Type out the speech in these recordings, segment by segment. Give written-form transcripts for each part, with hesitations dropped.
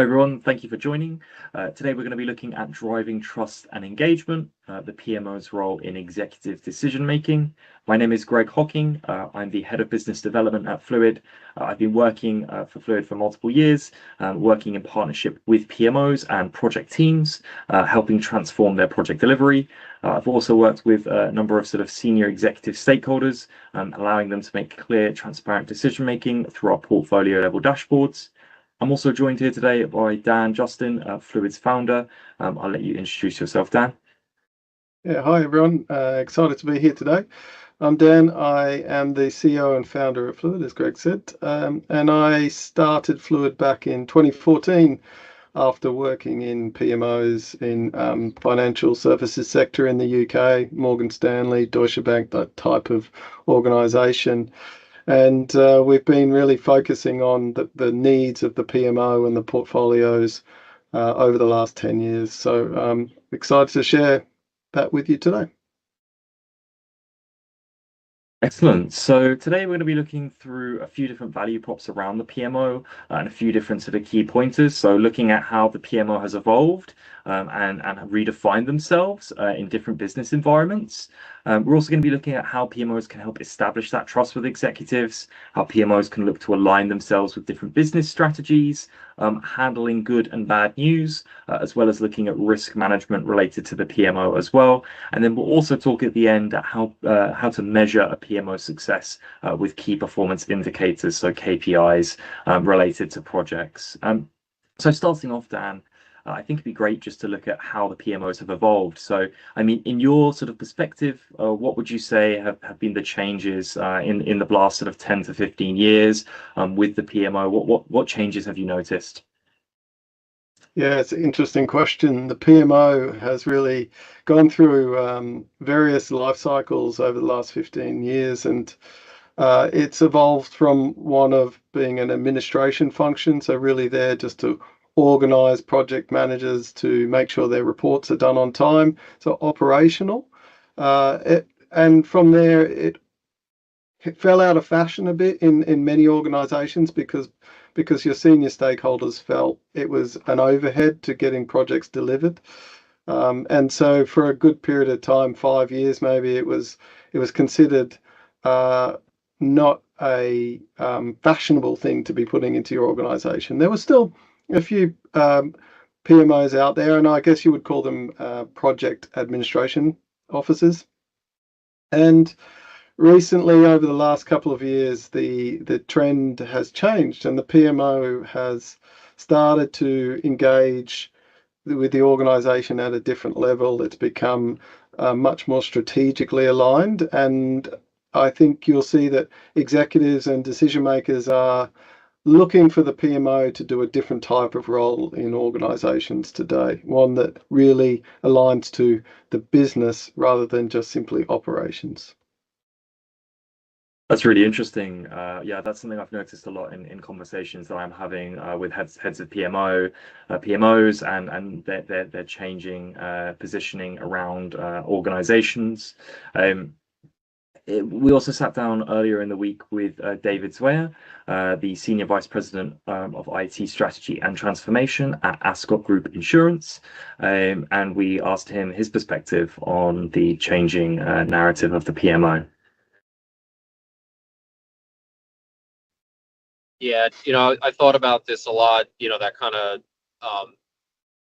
Hi everyone, thank you for joining. Today we're going to be looking at driving trust and engagement, the PMO's role in executive decision making. My name is Greg Hocking. I'm the head of business development at Fluid. I've been working for Fluid for multiple years, working in partnership with PMOs and project teams, helping transform their project delivery. I've also worked with a number of sort of senior executive stakeholders, allowing them to make clear, transparent decision making through our portfolio level dashboards. I'm also joined here today by Dan Justin, Fluid's founder. I'll let you introduce yourself, Dan. Yeah, hi everyone. Excited to be here today. I'm Dan. I am the CEO and founder of Fluid, as Greg said, and I started Fluid back in 2014 after working in PMOs in financial services sector in the UK, Morgan Stanley, Deutsche Bank, that type of organisation. And we've been really focusing on the needs of the PMO and the portfolios over the last 10 years. So I'm excited to share that with you today. Excellent. So today we're going to be looking through a few different value props around the PMO and a few different sort of key pointers. So looking at how the PMO has evolved and redefined themselves in different business environments. We're also going to be looking at how PMOs can help establish that trust with executives, how PMOs can look to align themselves with different business strategies, handling good and bad news, as well as looking at risk management related to the PMO as well. And then we'll also talk at the end at how to measure a PMO success with key performance indicators, so KPIs related to projects. So starting off, Dan, I think it'd be great just to look at how the PMOs have evolved. So, I mean, in your sort of perspective, what would you say have been the changes in the last sort of 10 to 15 years with the PMO? What changes have you noticed? Yeah, it's an interesting question. The PMO has really gone through various life cycles over the last 15 years, and it's evolved from one of being an administration function, so really there just to organize project managers to make sure their reports are done on time, so operational. And from there, it fell out of fashion a bit in many organizations because your senior stakeholders felt it was an overhead to getting projects delivered. And so for a good period of time, 5 years maybe, it was considered not a fashionable thing to be putting into your organization. There was still a few PMOs out there, and I guess you would call them project administration officers. And recently, over the last couple of years, the trend has changed, and the PMO has started to engage with the organization at a different level. It's become much more strategically aligned, and I think you'll see that executives and decision makers are looking for the PMO to do a different type of role in organizations today, one that really aligns to the business rather than just simply operations. That's really interesting. Yeah, that's something I've noticed a lot in conversations that I'm having with heads of PMOs, and they're changing positioning around organizations. We also sat down earlier in the week with David Zweyer, the Senior Vice President of IT Strategy and Transformation at Ascot Group Insurance, and we asked him his perspective on the changing narrative of the PMO. Yeah, I thought about this a lot, that kind of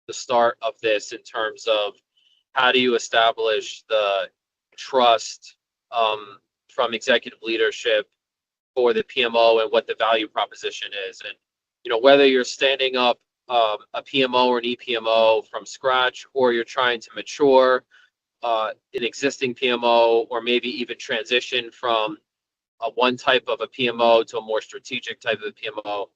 the start of this in terms of how do you establish the trust from executive leadership for the PMO and what the value proposition is. And, whether you're standing up a PMO or an EPMO from scratch, or you're trying to mature an existing PMO, or maybe even transition from one type of a PMO to a more strategic type of a PMO,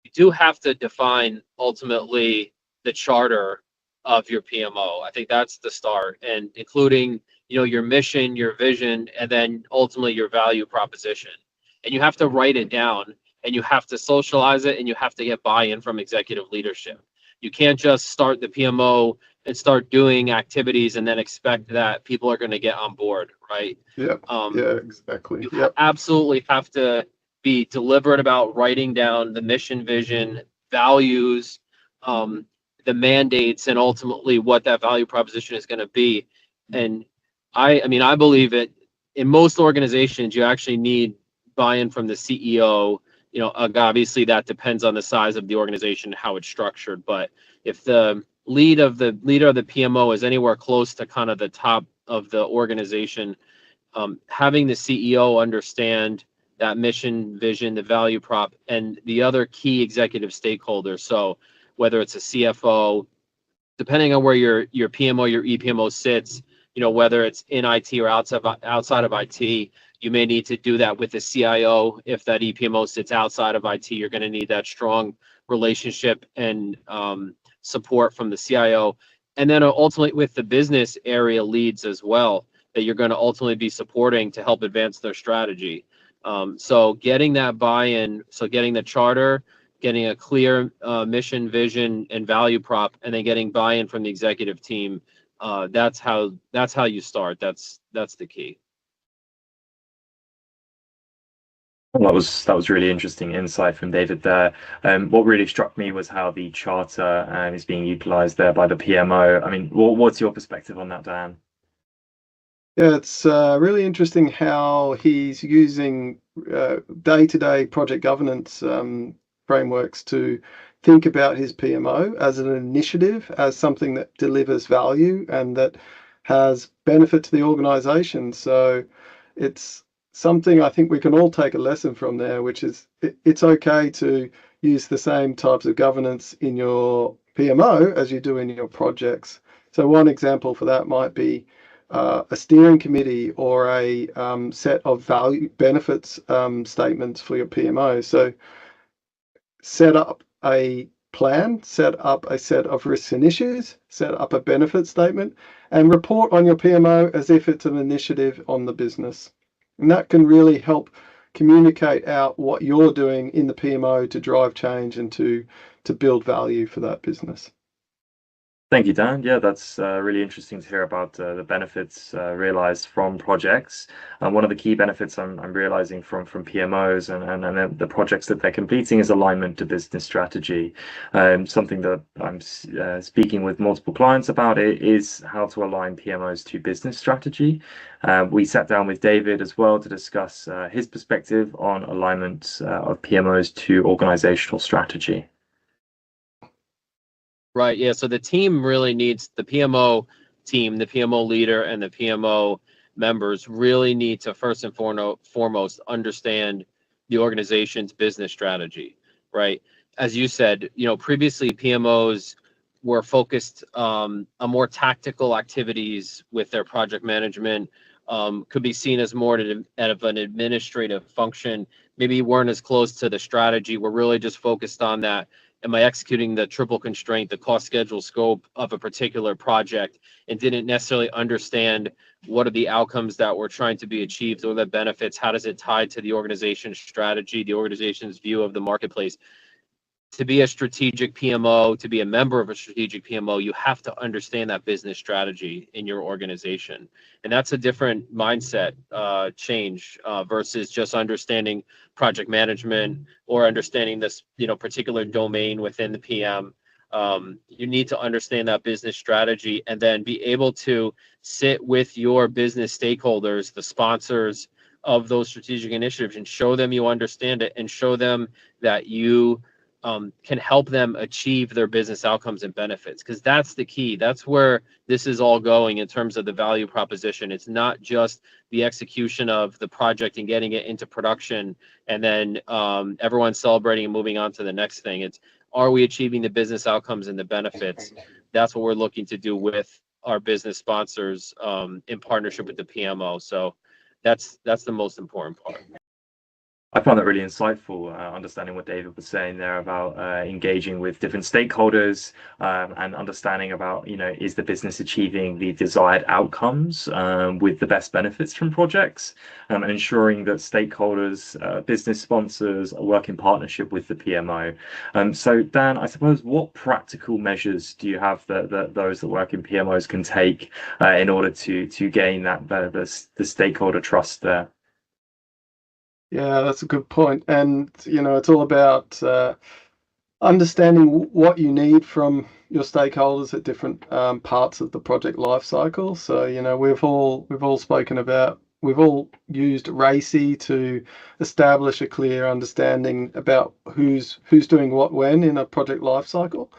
you do have to define ultimately the charter of your PMO. I think that's the start, and including your mission, your vision, and then ultimately your value proposition. And you have to write it down, and you have to socialize it, and you have to get buy-in from executive leadership. You can't just start the PMO and start doing activities and then expect that people are going to get on board, right? Yeah, exactly. You absolutely have to be deliberate about writing down the mission, vision, values, the mandates and ultimately what that value proposition is going to be. And I mean, I believe it in most organizations, you actually need buy-in from the CEO. You know, obviously that depends on the size of the organization, how it's structured. But if the leader of the PMO is anywhere close to kind of the top of the organization, having the CEO understand that mission, vision, the value prop, and the other key executive stakeholders. So whether it's a CFO, depending on where your PMO, your EPMO sits, you know, whether it's in IT or outside of IT, you may need to do that with the CIO. If that EPMO sits outside of IT, you're going to need that strong relationship and support from the CIO. And then ultimately with the business area leads as well, that you're going to ultimately be supporting to help advance their strategy. So getting that buy-in, so getting the charter, getting a clear mission, vision, and value prop, and then getting buy-in from the executive team. That's how you start. That's the key. Well, that was really interesting insight from David there. What really struck me was how the charter is being utilized there by the PMO. I mean, what's your perspective on that, Dan? Yeah, it's really interesting how he's using day-to-day project governance frameworks to think about his PMO as an initiative, as something that delivers value and that has benefit to the organization. So it's something I think we can all take a lesson from there, which is it's okay to use the same types of governance in your PMO as you do in your projects. So one example for that might be a steering committee or a set of value benefits statements for your PMO. So set up a plan, set up a set of risks and issues, set up a benefit statement, and report on your PMO as if it's an initiative on the business. And that can really help communicate out what you're doing in the PMO to drive change and to build value for that business. Thank you, Dan. Yeah, that's really interesting to hear about the benefits realized from projects. And one of the key benefits I'm realizing from PMOs and the projects that they're completing is alignment to business strategy. Something that I'm speaking with multiple clients about is how to align PMOs to business strategy. We sat down with David as well to discuss his perspective on alignment of PMOs to organizational strategy. Right. Yeah. So the team really needs the PMO team, the PMO leader, and the PMO members really need to first and foremost understand the organization's business strategy. Right. As you said, you know, previously PMOs were focused on more tactical activities with their project management. Could be seen as more of an administrative function. Maybe weren't as close to the strategy. We're really just focused on that. Am I executing the triple constraint, the cost, schedule, scope of a particular project, and didn't necessarily understand what are the outcomes that were trying to be achieved or the benefits? How does it tie to the organization's strategy, the organization's view of the marketplace? To be a strategic PMO, to be a member of a strategic PMO, you have to understand that business strategy in your organization. And that's a different mindset change versus just understanding project management or understanding this, you know, particular domain within the PM. You need to understand that business strategy and then be able to sit with your business stakeholders, the sponsors of those strategic initiatives, and show them you understand it and show them that you can help them achieve their business outcomes and benefits, because that's the key. That's where this is all going in terms of the value proposition. It's not just the execution of the project and getting it into production and then everyone's celebrating and moving on to the next thing. It's, are we achieving the business outcomes and the benefits? That's what we're looking to do with our business sponsors in partnership with the PMO. So that's the most important part. I found that really insightful, understanding what David was saying there about engaging with different stakeholders and understanding about, you know, is the business achieving the desired outcomes with the best benefits from projects, and ensuring that stakeholders, business sponsors work in partnership with the PMO. So Dan, I suppose, what practical measures do you have that those that work in PMOs can take in order to gain that the stakeholder trust there? Yeah, that's a good point. And, you know, it's all about understanding what you need from your stakeholders at different parts of the project life cycle. So, we've all spoken about, we've all used RACI to establish a clear understanding about who's doing what when in a project life cycle.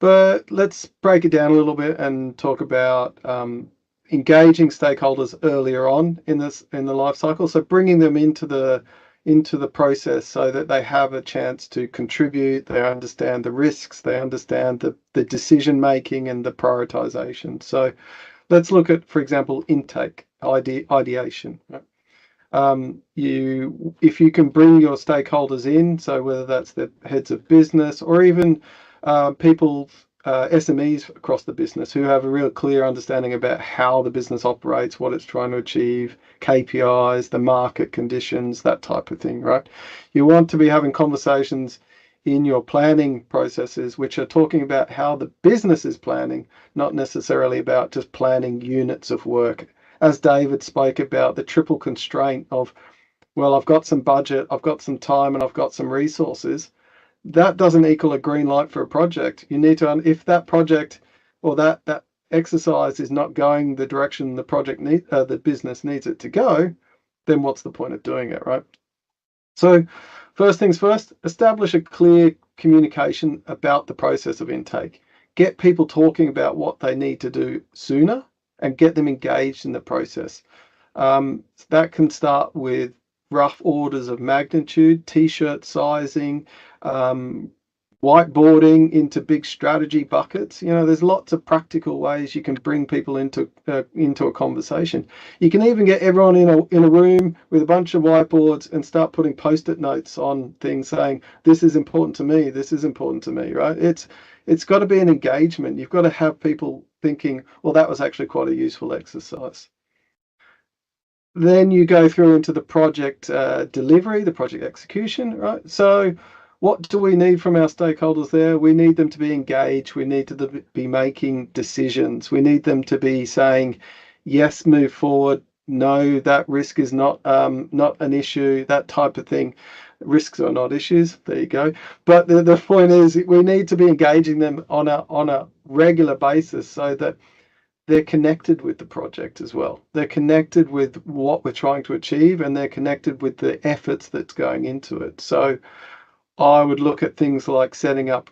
But let's break it down a little bit and talk about engaging stakeholders earlier on in the life cycle. So bringing them into the process so that they have a chance to contribute, they understand the risks, they understand the decision making and the prioritization. So let's look at, for example, intake, ideation. If you can bring your stakeholders in, so whether that's the heads of business or even people, SMEs across the business who have a real clear understanding about how the business operates, what it's trying to achieve, KPIs, the market conditions, that type of thing, right? You want to be having conversations in your planning processes which are talking about how the business is planning, not necessarily about just planning units of work. As David spoke about, the triple constraint of, well, I've got some budget, I've got some time, and I've got some resources. That doesn't equal a green light for a project. You need to, if that project or that exercise is not going the direction the business needs it to go, then what's the point of doing it, right? So first things first, establish a clear communication about the process of intake. Get people talking about what they need to do sooner and get them engaged in the process. That can start with rough orders of magnitude, t-shirt sizing, whiteboarding into big strategy buckets. There's lots of practical ways you can bring people into a conversation. You can even get everyone in a room with a bunch of whiteboards and start putting post-it notes on things saying, this is important to me, this is important to me, right? It's got to be an engagement. You've got to have people thinking, well, that was actually quite a useful exercise. Then you go through into the project delivery, the project execution, right? So what do we need from our stakeholders there? We need them to be engaged. We need to be making decisions. We need them to be saying, yes, move forward. No, that risk is not an issue, that type of thing. Risks are not issues. There you go. But the point is, we need to be engaging them on a regular basis so that they're connected with the project as well. They're connected with what we're trying to achieve, and they're connected with the efforts that's going into it. So I would look at things like setting up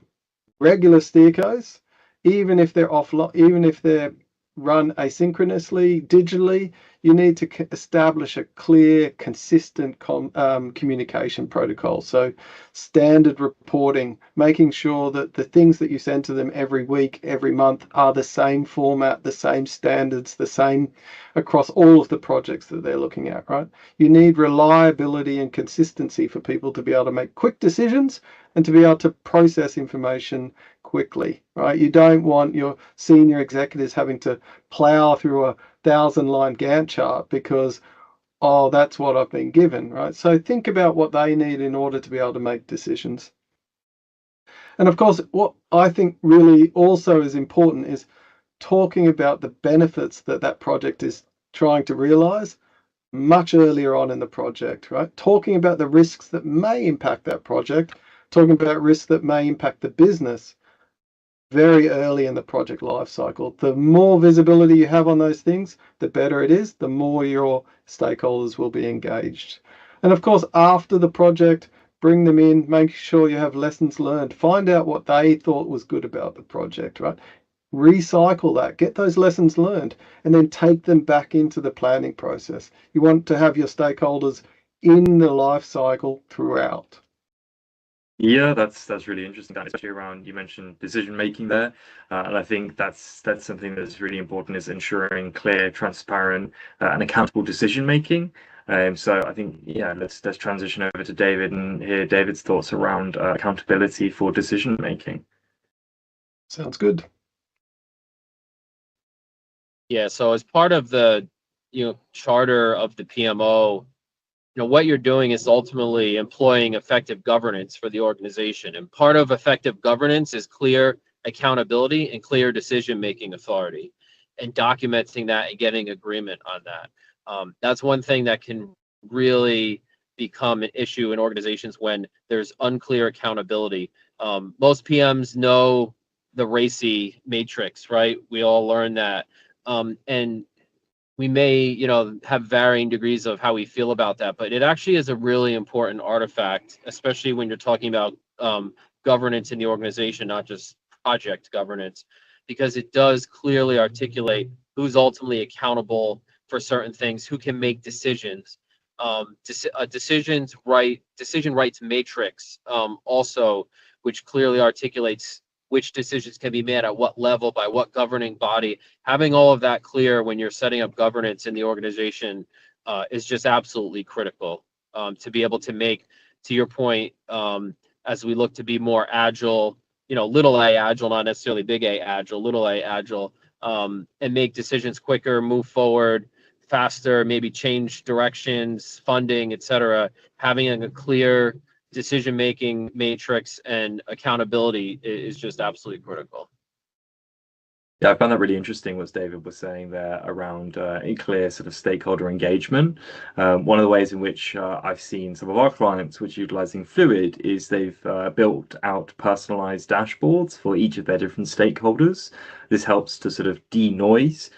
regular steercos, even if they're offline, even if they're run asynchronously, digitally. You need to establish a clear, consistent communication protocol. So standard reporting, making sure that the things that you send to them every week, every month are the same format, the same standards, the same across all of the projects that they're looking at, right? You need reliability and consistency for people to be able to make quick decisions and to be able to process information quickly, right? You don't want your senior executives having to plow through a 1,000-line Gantt chart because, oh, that's what I've been given, right? So think about what they need in order to be able to make decisions. And of course, what I think really also is important is talking about the benefits that project is trying to realize much earlier on in the project, right? Talking about the risks that may impact that project, talking about risks that may impact the business very early in the project life cycle. The more visibility you have on those things, the better it is, the more your stakeholders will be engaged. And of course, after the project, bring them in, make sure you have lessons learned, find out what they thought was good about the project, right? Recycle that, get those lessons learned, and then take them back into the planning process. You want to have your stakeholders in the life cycle throughout. Yeah, that's really interesting, Dan, especially around, you mentioned decision making there, and I think that's something that's really important, is ensuring clear, transparent, and accountable decision making. So I think, yeah, let's transition over to David and hear David's thoughts around accountability for decision making. Sounds good. Yeah, so as part of the charter of the PMO, what you're doing is ultimately employing effective governance for the organization. And part of effective governance is clear accountability and clear decision-making authority, and documenting that and getting agreement on that. That's one thing that can really become an issue in organizations when there's unclear accountability. Most PMs know the RACI matrix, right? We all learn that. And we may, have varying degrees of how we feel about that, but it actually is a really important artifact, especially when you're talking about governance in the organization, not just project governance, because it does clearly articulate who's ultimately accountable for certain things, who can make decisions. Decision rights matrix also, which clearly articulates which decisions can be made at what level by what governing body. Having all of that clear when you're setting up governance in the organization is just absolutely critical to be able to make, to your point, as we look to be more agile, little a agile, not necessarily big A agile, little a agile, and make decisions quicker, move forward faster, maybe change directions, funding, etc. Having a clear decision-making matrix and accountability is just absolutely critical. Yeah, I found that really interesting what David was saying there around a clear sort of stakeholder engagement. One of the ways in which I've seen some of our clients which are utilizing Fluid is they've built out personalized dashboards for each of their different stakeholders. This helps to sort of de-noise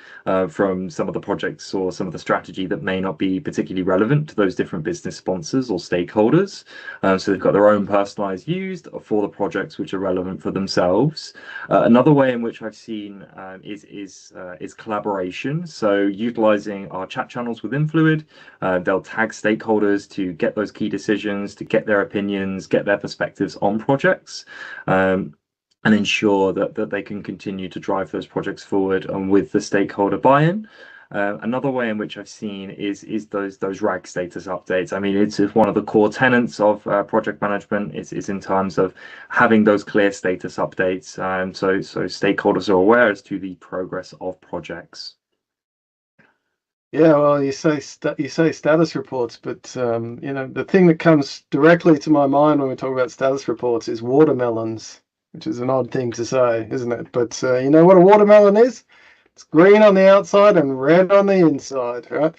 from some of the projects or some of the strategy that may not be particularly relevant to those different business sponsors or stakeholders. So they've got their own personalized views for the projects which are relevant for themselves. Another way in which I've seen is collaboration. So utilizing our chat channels within Fluid, they'll tag stakeholders to get those key decisions, to get their opinions, get their perspectives on projects. And ensure that they can continue to drive those projects forward and with the stakeholder buy-in. Another way in which I've seen is those RAG status updates. I mean, it's one of the core tenets of project management is in terms of having those clear status updates, so stakeholders are aware as to the progress of projects. Yeah, well, you say status reports, but the thing that comes directly to my mind when we talk about status reports is watermelons, which is an odd thing to say, isn't it? But you know what a watermelon is? It's green on the outside and red on the inside, right?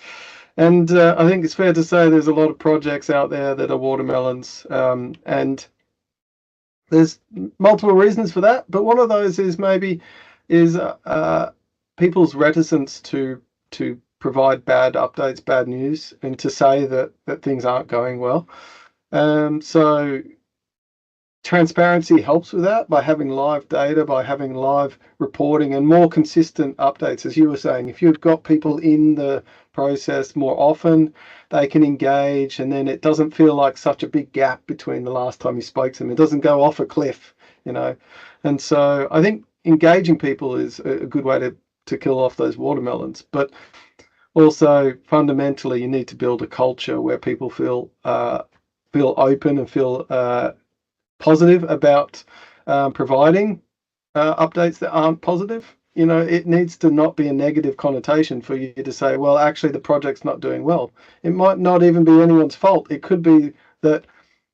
And I think it's fair to say there's a lot of projects out there that are watermelons, and there's multiple reasons for that. But one of those is people's reticence to provide bad updates, bad news, and to say that things aren't going well. So transparency helps with that by having live data, by having live reporting and more consistent updates. As you were saying, if you've got people in the process more often, they can engage, and then it doesn't feel like such a big gap between the last time you spoke to them. It doesn't go off a cliff, And so I think engaging people is a good way to kill off those watermelons. But also fundamentally, you need to build a culture where people feel open and feel positive about providing updates that aren't positive. It needs to not be a negative connotation for you to say, well, actually the project's not doing well. It might not even be anyone's fault. It could be that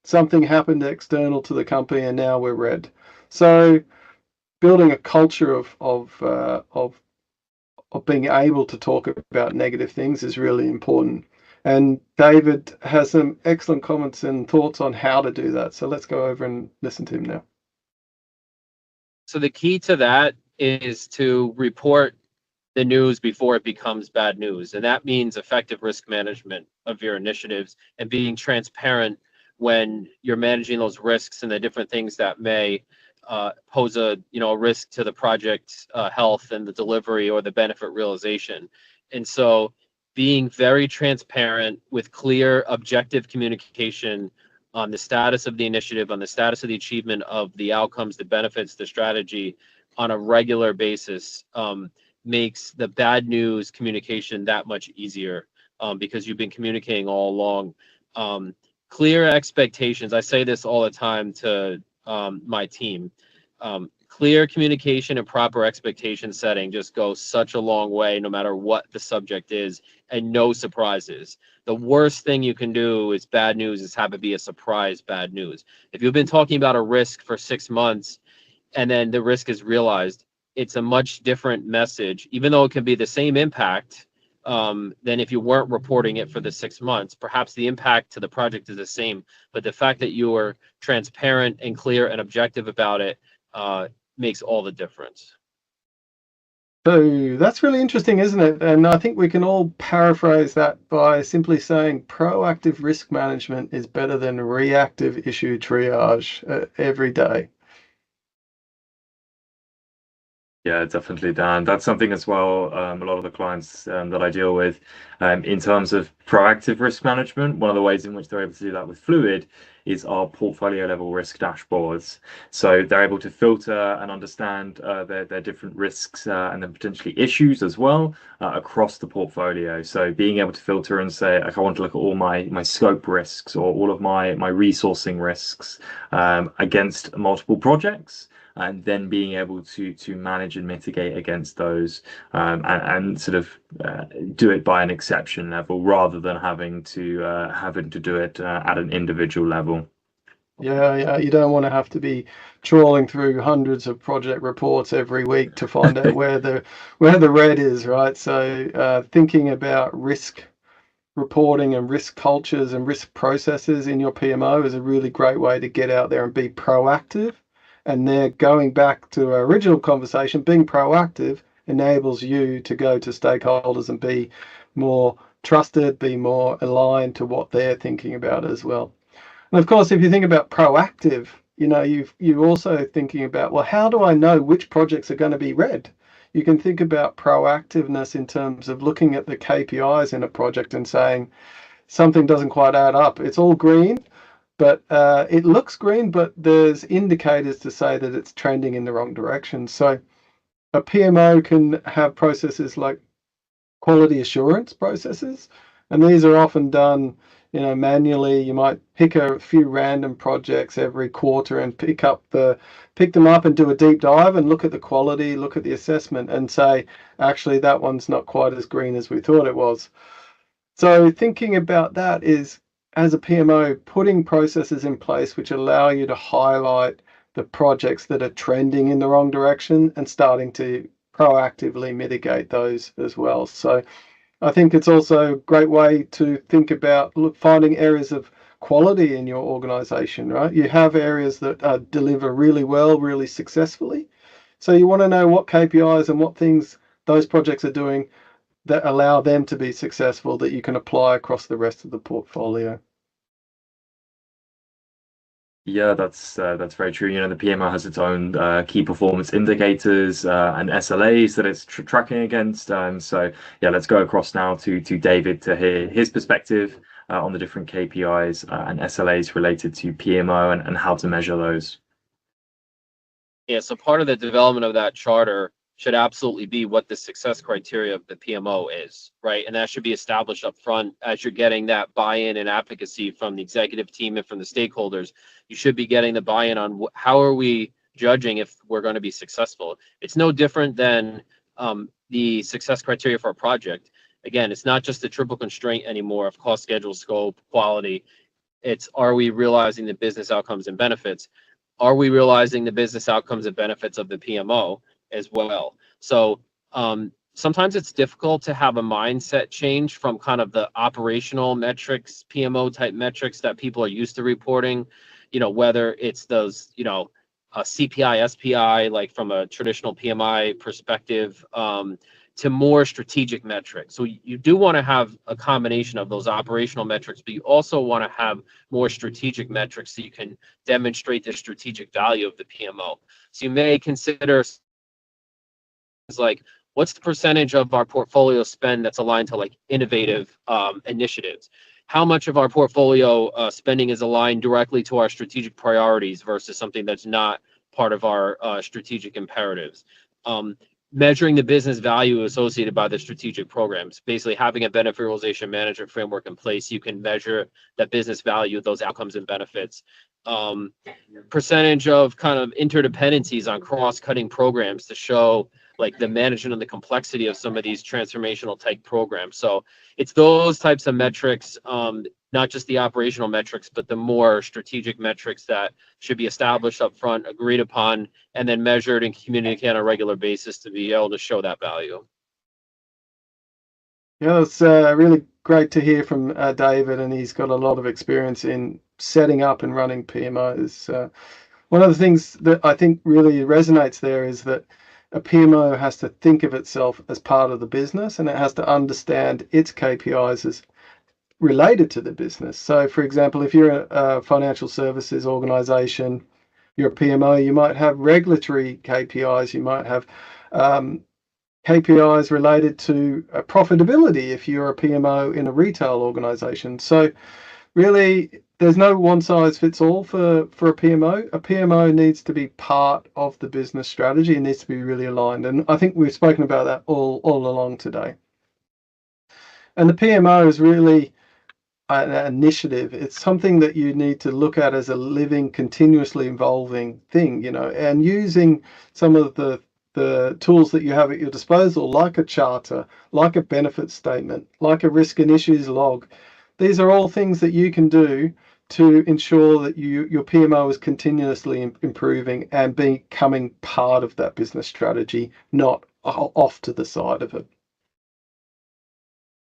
something happened external to the company and now we're red. So building a culture of being able to talk about negative things is really important. And David has some excellent comments and thoughts on how to do that. So let's go over and listen to him now. So the key to that is to report the news before it becomes bad news. And that means effective risk management of your initiatives and being transparent when you're managing those risks and the different things that may pose a risk to the project's health and the delivery or the benefit realization. And so being very transparent with clear, objective communication on the status of the initiative, on the status of the achievement of the outcomes, the benefits, the strategy on a regular basis makes the bad news communication that much easier because you've been communicating all along. Clear expectations. I say this all the time to my team. Clear communication and proper expectation setting just goes such a long way no matter what the subject is, and no surprises. The worst thing you can do is bad news is have it be a surprise bad news. If you've been talking about a risk for 6 months and then the risk is realized, it's a much different message, even though it can be the same impact than if you weren't reporting it for the 6 months. Perhaps the impact to the project is the same, but the fact that you are transparent and clear and objective about it makes all the difference. So that's really interesting, isn't it? And I think we can all paraphrase that by simply saying proactive risk management is better than reactive issue triage every day. Yeah, definitely, Dan. That's something as well. A lot of the clients that I deal with, in terms of proactive risk management, one of the ways in which they're able to do that with Fluid is our portfolio level risk dashboards. So they're able to filter and understand their different risks and then potentially issues as well across the portfolio. So being able to filter and say, like, I want to look at all my scope risks or all of my resourcing risks against multiple projects, and then being able to manage and mitigate against those, and sort of do it by an exception level rather than having to do it at an individual level. Yeah, you don't want to have to be trawling through hundreds of project reports every week to find out where the red is, right? So thinking about risk reporting and risk cultures and risk processes in your PMO is a really great way to get out there and be proactive. And there, going back to our original conversation, being proactive enables you to go to stakeholders and be more trusted, be more aligned to what they're thinking about as well. And of course, if you think about proactive, you're also thinking about, well, how do I know which projects are going to be red? You can think about proactiveness in terms of looking at the KPIs in a project and saying something doesn't quite add up. It's all green, but it looks green, but there's indicators to say that it's trending in the wrong direction. So a PMO can have processes like quality assurance processes, and these are often done manually. You might pick a few random projects every quarter and pick them up and do a deep dive and look at the quality, look at the assessment, and say, actually, that one's not quite as green as we thought it was. So thinking about that is, as a PMO, putting processes in place which allow you to highlight the projects that are trending in the wrong direction and starting to proactively mitigate those as well. So I think it's also a great way to think about finding areas of quality in your organization, right? You have areas that deliver really well, really successfully. So you want to know what KPIs and what things those projects are doing that allow them to be successful that you can apply across the rest of the portfolio. Yeah, that's very true. The PMO has its own key performance indicators and SLAs that it's tracking against. So yeah, let's go across now to David to hear his perspective on the different KPIs and SLAs related to PMO and how to measure those. Yeah, so part of the development of that charter should absolutely be what the success criteria of the PMO is, right? And that should be established up front as you're getting that buy-in and advocacy from the executive team and from the stakeholders. You should be getting the buy-in on how are we judging if we're going to be successful. It's no different than the success criteria for a project. Again, it's not just the triple constraint anymore of cost, schedule, scope, quality. It's, are we realizing the business outcomes and benefits? Are we realizing the business outcomes and benefits of the PMO as well? So sometimes it's difficult to have a mindset change from kind of the operational metrics, PMO type metrics that people are used to reporting, whether it's those, CPI, SPI, like from a traditional PMI perspective, to more strategic metrics. So you do want to have a combination of those operational metrics, but you also want to have more strategic metrics so you can demonstrate the strategic value of the PMO. So you may consider like, what's the percentage of our portfolio spend that's aligned to like innovative initiatives? How much of our portfolio spending is aligned directly to our strategic priorities versus something that's not part of our strategic imperatives? Measuring the business value associated by the strategic programs. Basically, having a benefit realization management framework in place, you can measure that business value, those outcomes and benefits. Percentage of kind of interdependencies on cross-cutting programs to show like the management and the complexity of some of these transformational type programs. So it's those types of metrics, not just the operational metrics, but the more strategic metrics that should be established up front, agreed upon, and then measured and communicated on a regular basis to be able to show that value. Yeah, it's really great to hear from David, and he's got a lot of experience in setting up and running PMOs. One of the things that I think really resonates there is that a PMO has to think of itself as part of the business, and it has to understand its KPIs as related to the business. So, for example, if you're a financial services organization, you're a PMO, you might have regulatory KPIs, you might have KPIs related to profitability if you're a PMO in a retail organization. So really, there's no one size fits all for a PMO. A PMO needs to be part of the business strategy and needs to be really aligned. And I think we've spoken about that all along today. And the PMO is really an initiative. It's something that you need to look at as a living, continuously evolving thing, and using some of the tools that you have at your disposal, like a charter, like a benefit statement, like a risk and issues log. These are all things that you can do to ensure that your PMO is continuously improving and becoming part of that business strategy, not off to the side of it.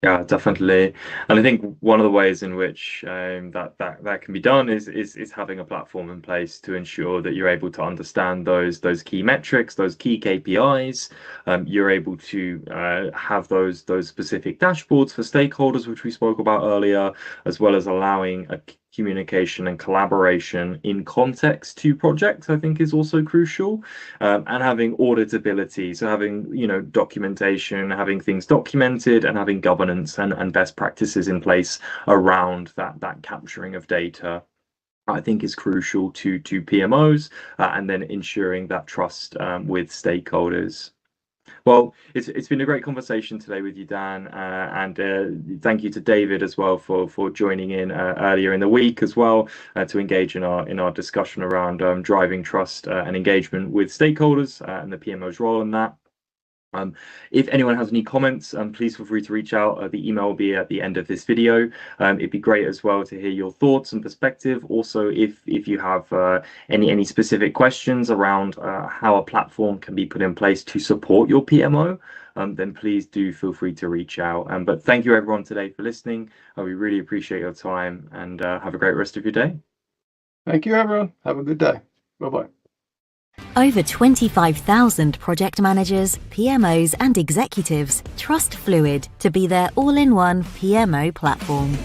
Yeah, definitely. And I think one of the ways in which that can be done is having a platform in place to ensure that you're able to understand those key metrics, those key KPIs. You're able to have those specific dashboards for stakeholders, which we spoke about earlier, as well as allowing a communication and collaboration in context to projects, I think is also crucial. And having auditability, so having documentation, having things documented, and having governance and best practices in place around that capturing of data, I think is crucial to PMOs, and then ensuring that trust with stakeholders. Well, it's been a great conversation today with you, Dan, and thank you to David as well for joining in earlier in the week as well to engage in our discussion around driving trust and engagement with stakeholders and the PMO's role in that. If anyone has any comments, please feel free to reach out. The email will be at the end of this video. It'd be great as well to hear your thoughts and perspective. Also, if you have any specific questions around how a platform can be put in place to support your PMO, then please do feel free to reach out. But thank you everyone today for listening. We really appreciate your time, and have a great rest of your day. Thank you, everyone. Have a good day. Bye-bye. Over 25,000 project managers, PMOs and executives trust Fluid to be their all-in-one PMO platform.